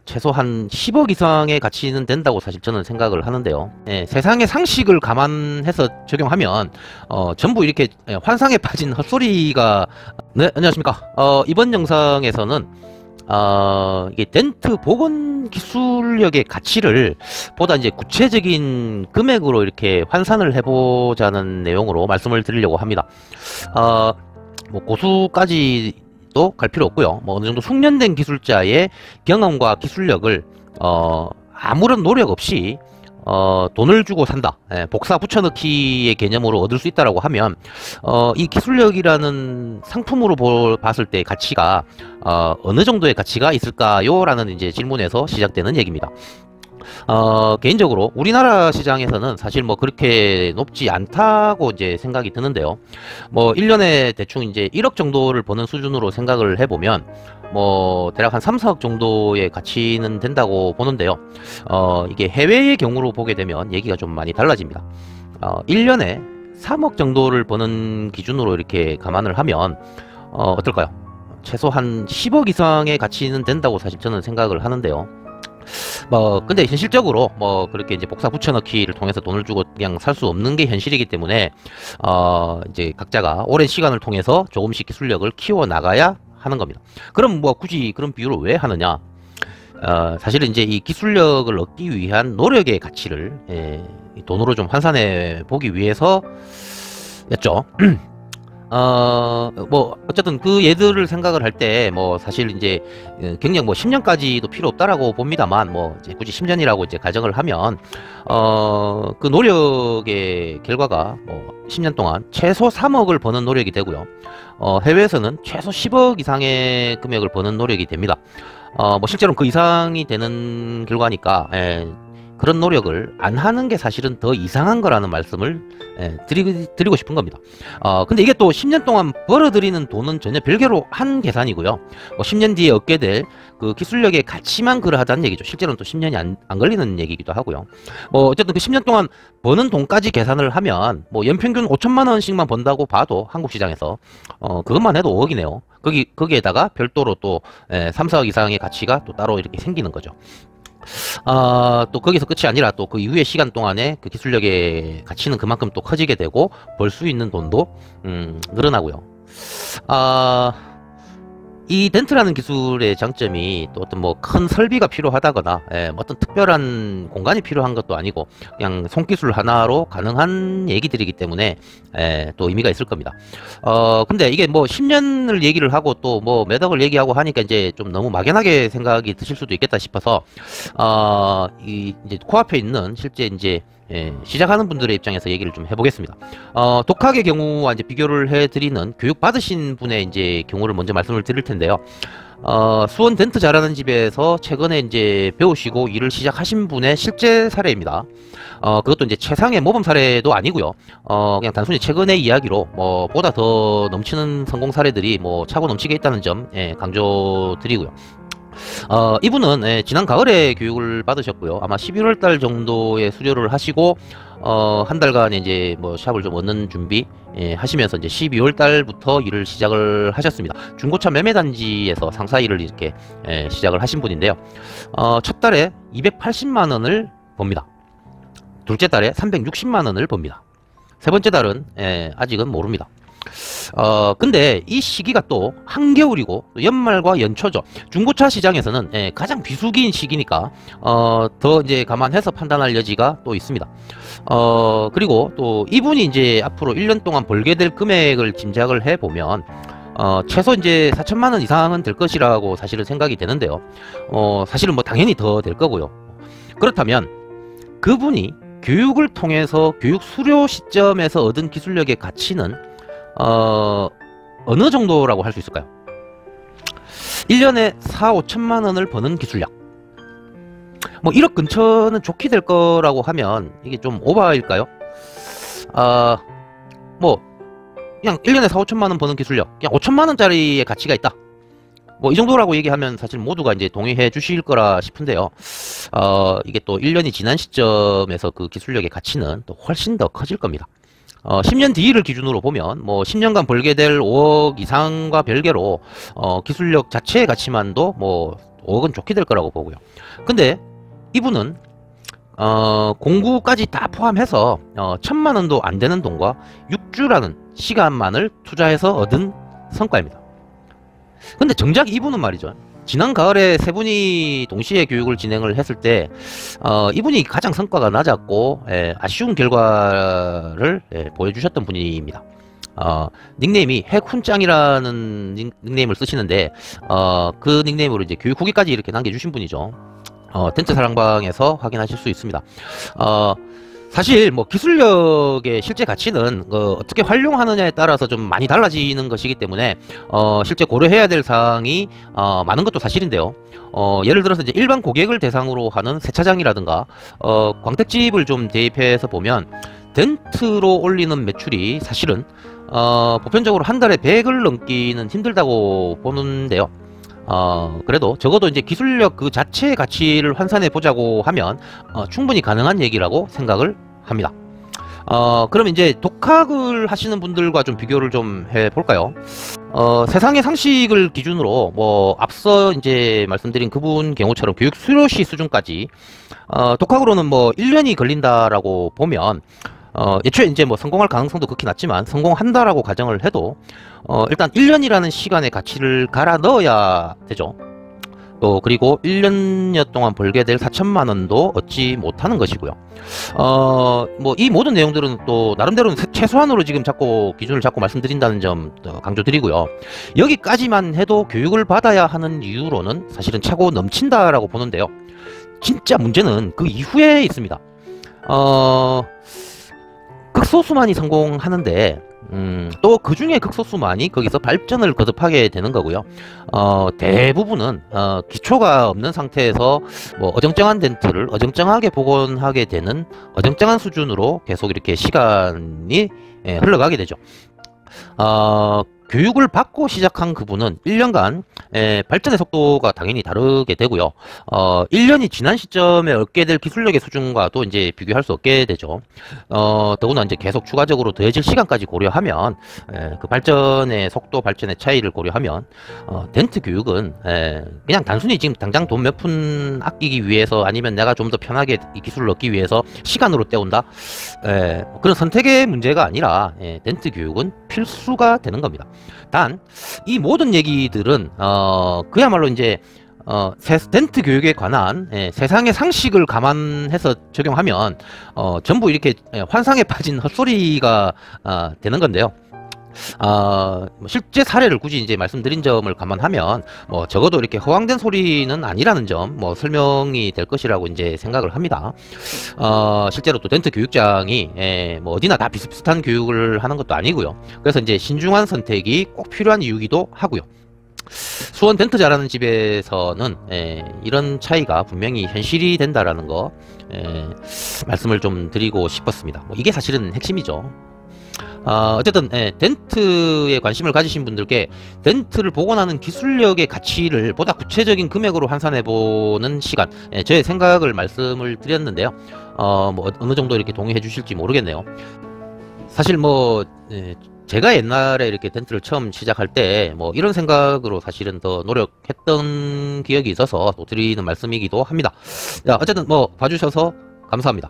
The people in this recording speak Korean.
최소한 10억 이상의 가치는 된다고 사실 저는 생각을 하는데요. 예, 세상의 상식을 감안해서 적용하면 전부 이렇게 환상에 빠진 헛소리가. 네, 안녕하십니까. 이번 영상에서는 이게 덴트 복원 기술력의 가치를 보다 이제 구체적인 금액으로 이렇게 환산을 해보자는 내용으로 말씀을 드리려고 합니다. 뭐 고수까지도 갈 필요 없고요. 뭐 어느 정도 숙련된 기술자의 경험과 기술력을 아무런 노력 없이 돈을 주고 산다. 복사 붙여넣기의 개념으로 얻을 수 있다라고 하면 이 기술력이라는 상품으로 봤을 때 가치가 어느 정도의 가치가 있을까요? 라는 이제 질문에서 시작되는 얘기입니다. 개인적으로 우리나라 시장에서는 사실 뭐 그렇게 높지 않다고 이제 생각이 드는데요. 뭐 1년에 대충 이제 1억 정도를 버는 수준으로 생각을 해보면 뭐 대략 한 3, 4억 정도의 가치는 된다고 보는데요. 이게 해외의 경우로 보게 되면 얘기가 좀 많이 달라집니다. 1년에 3억 정도를 버는 기준으로 이렇게 감안을 하면 어떨까요? 최소한 10억 이상의 가치는 된다고 사실 저는 생각을 하는데요. 뭐 근데 현실적으로 뭐 그렇게 이제 복사 붙여넣기를 통해서 돈을 주고 그냥 살 수 없는 게 현실이기 때문에 이제 각자가 오랜 시간을 통해서 조금씩 기술력을 키워 나가야 하는 겁니다. 그럼 뭐 굳이 그런 비유를 왜 하느냐? 사실은 이제 이 기술력을 얻기 위한 노력의 가치를 돈으로 좀 환산해 보기 위해서였죠. 뭐 어쨌든 그 예들을 생각을 할 때 뭐 사실 이제 경력 뭐 10년까지도 필요 없다라고 봅니다만, 뭐 이제 굳이 10년이라고 이제 가정을 하면 그 노력의 결과가 뭐 10년 동안 최소 3억을 버는 노력이 되고요. 해외에서는 최소 10억 이상의 금액을 버는 노력이 됩니다. 뭐 실제로는 그 이상이 되는 결과니까 그런 노력을 안 하는 게 사실은 더 이상한 거라는 말씀을 드리고 싶은 겁니다. 근데 이게 또 10년 동안 벌어들이는 돈은 전혀 별개로 한 계산이고요. 뭐 10년 뒤에 얻게 될 그 기술력의 가치만 그러하다는 얘기죠. 실제로는 또 10년이 안 걸리는 얘기기도 하고요. 뭐 어쨌든 그 10년 동안 버는 돈까지 계산을 하면 뭐 연평균 5천만 원씩만 번다고 봐도 한국 시장에서 그것만 해도 5억이네요. 거기에다가 별도로 또 3, 4억 이상의 가치가 또 따로 이렇게 생기는 거죠. 또 거기서 끝이 아니라 또 그 이후의 시간 동안에 그 기술력의 가치는 그만큼 또 커지게 되고 벌 수 있는 돈도 늘어나고요. 이 덴트라는 기술의 장점이 또 어떤 뭐 큰 설비가 필요하다거나 뭐 어떤 특별한 공간이 필요한 것도 아니고 그냥 손기술 하나로 가능한 얘기들이기 때문에 또 의미가 있을 겁니다. 근데 이게 뭐 10년을 얘기를 하고 또 뭐 몇 억을 얘기하고 하니까 이제 좀 너무 막연하게 생각이 드실 수도 있겠다 싶어서 이제 코앞에 있는 실제 이제 시작하는 분들의 입장에서 얘기를 좀 해보겠습니다. 독학의 경우와 이제 비교를 해드리는 교육 받으신 분의 이제 경우를 먼저 말씀을 드릴 텐데요. 수원 덴트 잘하는 집에서 최근에 이제 배우시고 일을 시작하신 분의 실제 사례입니다. 그것도 이제 최상의 모범 사례도 아니고요. 그냥 단순히 최근의 이야기로 뭐 보다 더 넘치는 성공 사례들이 뭐 차고 넘치게 있다는 점 강조드리고요. 이분은 지난 가을에 교육을 받으셨고요. 아마 11월 달 정도에 수료를 하시고 한 달간 이제 뭐 샵을 좀 얻는 준비 하시면서 이제 12월 달부터 일을 시작을 하셨습니다. 중고차 매매 단지에서 상사 일을 이렇게 시작을 하신 분인데요. 첫 달에 280만 원을 법니다. 둘째 달에 360만 원을 법니다. 세 번째 달은 아직은 모릅니다. 근데 이 시기가 또 한겨울이고 연말과 연초죠. 중고차 시장에서는 가장 비수기인 시기니까 더 이제 감안해서 판단할 여지가 또 있습니다. 그리고 또 이분이 이제 앞으로 1년 동안 벌게 될 금액을 짐작을 해보면 최소 이제 4천만 원 이상은 될 것이라고 사실은 생각이 되는데요. 사실은 뭐 당연히 더 될 거고요. 그렇다면 그분이 교육을 통해서 교육 수료 시점에서 얻은 기술력의 가치는 어느 정도라고 할 수 있을까요? 1년에 4, 5천만 원을 버는 기술력. 뭐 1억 근처는 좋게 될 거라고 하면 이게 좀 오바일까요? 뭐 그냥 1년에 4, 5천만 원 버는 기술력, 그냥 5천만 원짜리의 가치가 있다. 뭐 이 정도라고 얘기하면 사실 모두가 이제 동의해 주실 거라 싶은데요. 이게 또 1년이 지난 시점에서 그 기술력의 가치는 또 훨씬 더 커질 겁니다. 10년 뒤를 기준으로 보면 뭐 10년간 벌게 될 5억 이상과 별개로 기술력 자체의 가치만도 뭐 혹은 좋게 될 거라고 보고요. 근데 이분은 공구까지 다 포함해서 1,000만원도 안 되는 돈과 6주라는 시간만을 투자해서 얻은 성과입니다. 근데 정작 이분은 말이죠, 지난 가을에 세 분이 동시에 교육을 진행을 했을 때 이분이 가장 성과가 낮았고 아쉬운 결과를 보여주셨던 분입니다. 닉네임이 핵훈짱이라는 닉네임을 쓰시는데 그 닉네임으로 이제 교육 후기까지 이렇게 남겨주신 분이죠. 텐트 사랑방에서 확인하실 수 있습니다. 사실 뭐 기술력의 실제 가치는 어떻게 활용하느냐에 따라서 좀 많이 달라지는 것이기 때문에 실제 고려해야 될 사항이 많은 것도 사실인데요. 예를 들어서 이제 일반 고객을 대상으로 하는 세차장이라든가 광택집을 좀 대입해서 보면 덴트로 올리는 매출이 사실은 보편적으로 한 달에 100을 넘기는 힘들다고 보는데요. 그래도 적어도 이제 기술력 그 자체의 가치를 환산해 보자고 하면 충분히 가능한 얘기라고 생각을 합니다. 그럼 이제 독학을 하시는 분들과 좀 비교를 좀 해볼까요? 세상의 상식을 기준으로 뭐 앞서 이제 말씀드린 그분 경우처럼 교육 수료시 수준까지 독학으로는 뭐 1년이 걸린다라고 보면 애초에 이제 뭐 성공할 가능성도 극히 낮지만 성공한다라고 가정을 해도 일단 1년이라는 시간의 가치를 갈아 넣어야 되죠. 또 그리고 1년여 동안 벌게 될 4,000만원도 얻지 못하는 것이고요. 뭐 이 모든 내용들은 또 나름대로는 최소한으로 지금 기준을 잡고 말씀드린다는 점 강조드리고요. 여기까지만 해도 교육을 받아야 하는 이유로는 사실은 차고 넘친다라고 보는데요. 진짜 문제는 그 이후에 있습니다. 극소수만이 성공하는데 또 그 중에 극소수만이 거기서 발전을 거듭하게 되는 거고요. 대부분은 기초가 없는 상태에서 뭐 어정쩡한 덴트를 어정쩡하게 복원하게 되는 어정쩡한 수준으로 계속 이렇게 시간이 흘러가게 되죠. 교육을 받고 시작한 그분은 1년간 발전의 속도가 당연히 다르게 되고요. 1년이 지난 시점에 얻게 될 기술력의 수준과도 이제 비교할 수 없게 되죠. 더구나 이제 계속 추가적으로 더해질 시간까지 고려하면 그 발전의 속도, 발전의 차이를 고려하면 덴트 교육은 그냥 단순히 지금 당장 돈 몇 푼 아끼기 위해서 아니면 내가 좀 더 편하게 이 기술을 얻기 위해서 시간으로 때운다, 그런 선택의 문제가 아니라 덴트 교육은 필수가 되는 겁니다. 단 이 모든 얘기들은 그야말로 이제 덴트 교육에 관한 세상의 상식을 감안해서 적용하면 전부 이렇게 환상에 빠진 헛소리가 되는 건데요. 실제 사례를 굳이 이제 말씀드린 점을 감안하면 뭐 적어도 이렇게 허황된 소리는 아니라는 점 뭐 설명이 될 것이라고 이제 생각을 합니다. 실제로 또 덴트 교육장이 뭐 어디나 다 비슷비슷한 교육을 하는 것도 아니고요. 그래서 이제 신중한 선택이 꼭 필요한 이유기도 하고요. 수원 덴트 잘하는 집에서는 이런 차이가 분명히 현실이 된다라는 거 말씀을 좀 드리고 싶었습니다. 뭐 이게 사실은 핵심이죠. 어쨌든 덴트에 관심을 가지신 분들께 덴트를 복원하는 기술력의 가치를 보다 구체적인 금액으로 환산해보는 시간, 저의 생각을 말씀을 드렸는데요. 뭐 어느 정도 이렇게 동의해 주실지 모르겠네요. 사실 뭐 제가 옛날에 이렇게 덴트를 처음 시작할 때 뭐 이런 생각으로 사실은 더 노력했던 기억이 있어서 또 드리는 말씀이기도 합니다. 자, 어쨌든 뭐 봐주셔서 감사합니다.